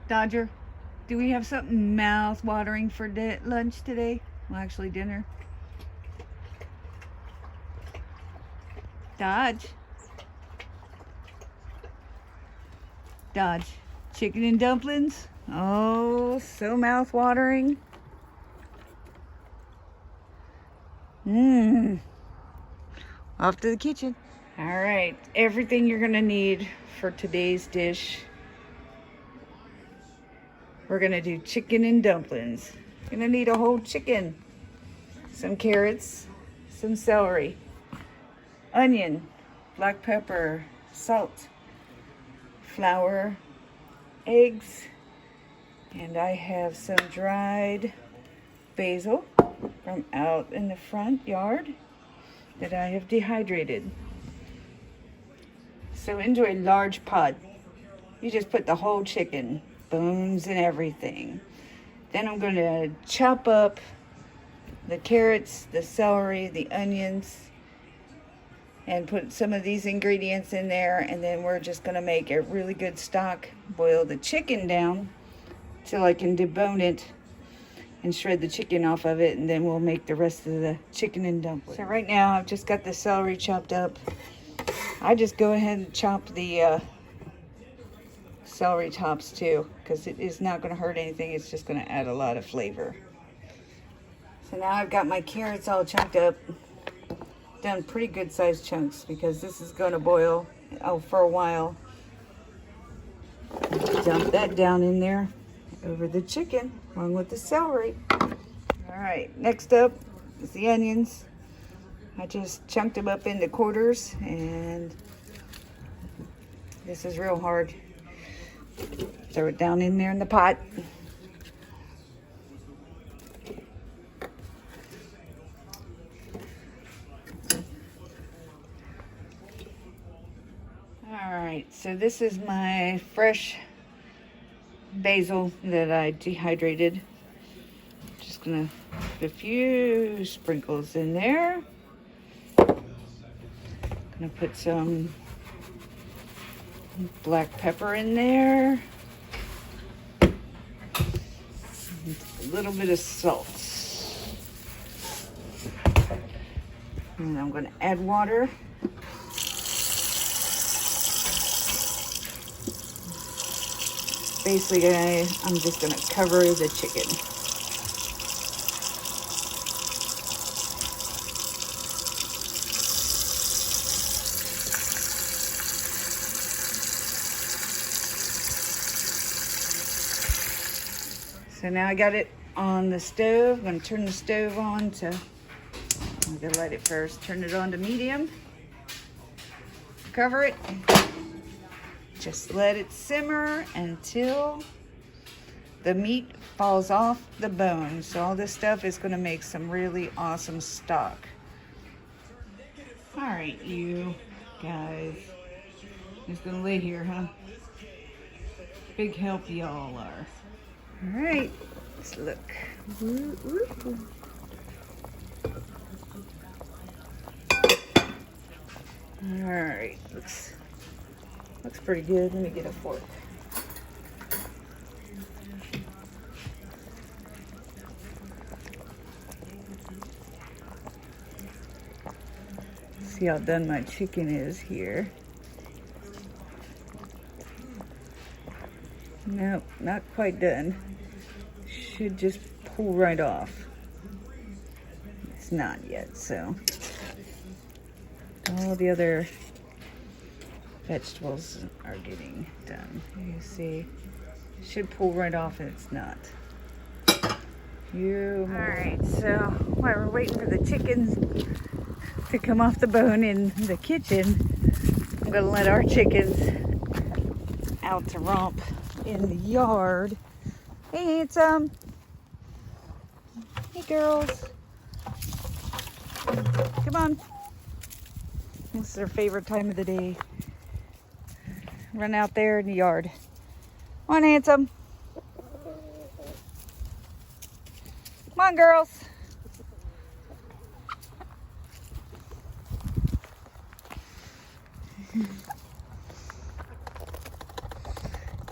Dodger, do we have something mouth-watering for lunch today? Well, actually dinner. Dodge. Dodge. Chicken and dumplings. Oh, so mouth-watering. Mmm. Off to the kitchen. All right, everything you're gonna need for today's dish. We're gonna do chicken and dumplings. You're gonna need a whole chicken, some carrots, some celery, onion, black pepper, salt, flour, eggs, and I have some dried basil from out in the front yard that I have dehydrated. So into a large pot, you just put the whole chicken, bones and everything. Then I'm going to chop up the carrots, the celery, the onions, and put some of these ingredients in there, and then we're just going to make a really good stock. Boil the chicken down till I can debone it and shred the chicken off of it, and then we'll make the rest of the chicken and dumplings. So right now I've just got the celery chopped up. I just go ahead and chop the celery tops too, because it is not going to hurt anything. It's just going to add a lot of flavor. So now I've got my carrots all chopped up, done pretty good sized chunks, because this is going to boil for a while. Dump that down in there over the chicken along with the celery. All right, next up is the onions. I just chunked them up into quarters, and this is real hard. Throw it down in there in the pot. All right, so this is my fresh basil that I dehydrated. Just gonna put a few sprinkles in there. Gonna put some black pepper in there. A little bit of salt. And I'm gonna add water. Basically, I'm just gonna cover the chicken. So now I got it on the stove. I'm gonna turn the stove on to, I'm gonna light it first. Turn it on to medium. Cover it. Just let it simmer until the meat falls off the bone. So all this stuff is gonna make some really awesome stock. All right, you guys. Just gonna lay here, huh? Big help y'all are. All right, let's look. Ooh, ooh, ooh. All right, looks pretty good. Let me get a fork. See how done my chicken is here. Nope, not quite done. Should just pull right off. It's not yet, so all the other vegetables are getting done. You see, it should pull right off, and it's not. All right, so while we're waiting for the chickens to come off the bone in the kitchen, I'm gonna let our chickens out to romp in the yard. Hey, handsome. Hey, girls. Come on. This is their favorite time of the day. Run out there in the yard. Come on, handsome. Come on, girls.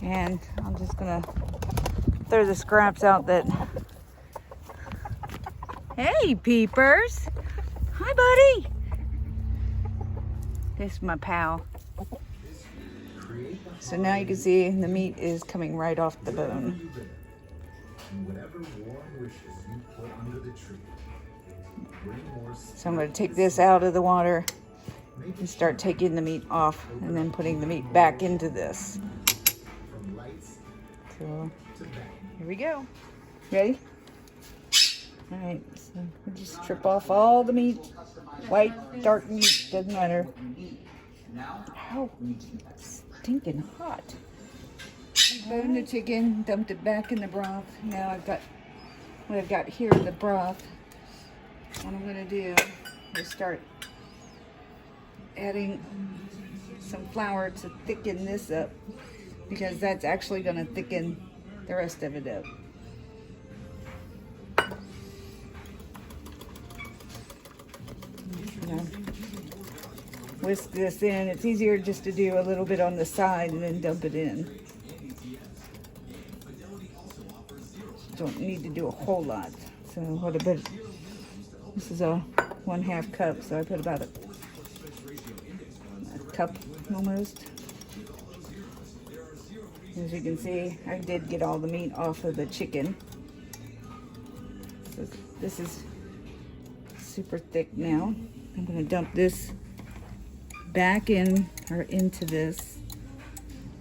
And I'm just gonna throw the scraps out that... Hey, peepers. Hi, buddy. This is my pal. So now you can see the meat is coming right off the bone. So I'm going to take this out of the water and start taking the meat off and then putting the meat back into this. So here we go. Ready? All right, so we'll just strip off all the meat. White, dark meat, doesn't matter. Oh, it's stinking hot. Boned the chicken, dumped it back in the broth. Now I've got what I've got here, the broth. What I'm gonna do is start adding some flour to thicken this up, because that's actually gonna thicken the rest of it up. Whisk this in. It's easier just to do a little bit on the side and then dump it in. Don't need to do a whole lot. So what about, this is a 1/2 cup, so I put about a cup almost. As you can see, I did get all the meat off of the chicken. So this is super thick now. I'm going to dump this back in, or into this.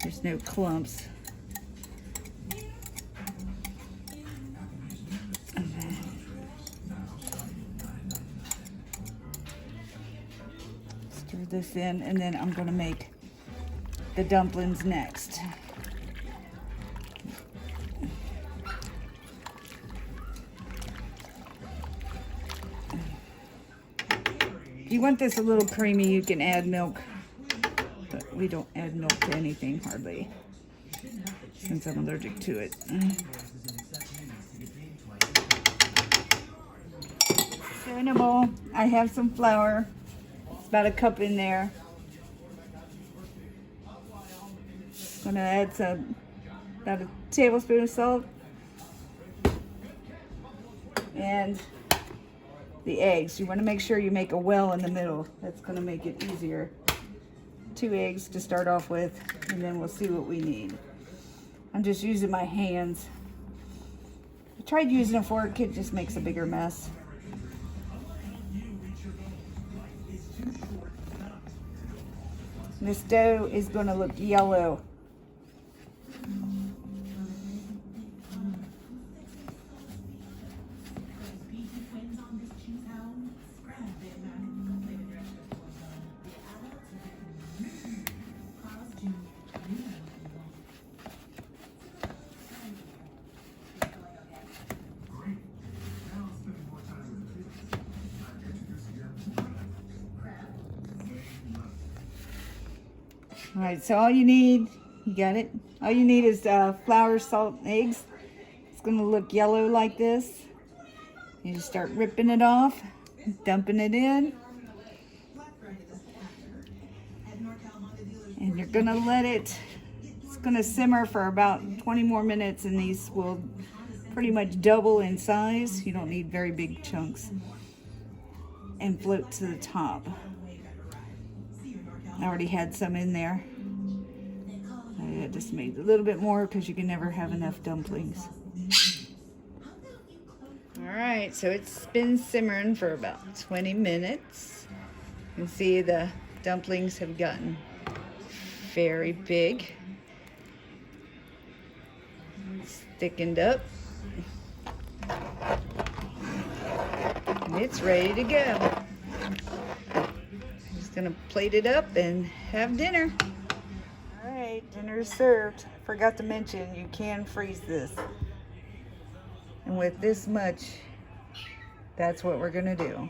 There's no clumps. Stir this in, and then I'm going to make the dumplings next. If you want this a little creamy, you can add milk, but we don't add milk to anything hardly, since I'm allergic to it. So in a bowl, I have some flour. It's about a cup in there. I'm gonna add about a tablespoon of salt, and the eggs. You want to make sure you make a well in the middle. That's going to make it easier. 2 eggs to start off with, and then we'll see what we need. I'm just using my hands. I tried using a fork, it just makes a bigger mess. This dough is going to look yellow. All right, so all you need, you got it? All you need is flour, salt, and eggs. It's gonna look yellow like this. You just start ripping it off, dumping it in. And you're gonna let it's gonna simmer for about 20 more minutes, and these will pretty much double in size. You don't need very big chunks. And float to the top. I already had some in there. I just made a little bit more because you can never have enough dumplings. Alright, so it's been simmering for about 20 minutes. You can see the dumplings have gotten very big. It's thickened up. And it's ready to go. Gonna plate it up and have dinner. All right, dinner is served. Forgot to mention, you can freeze this. And with this much, that's what we're gonna do.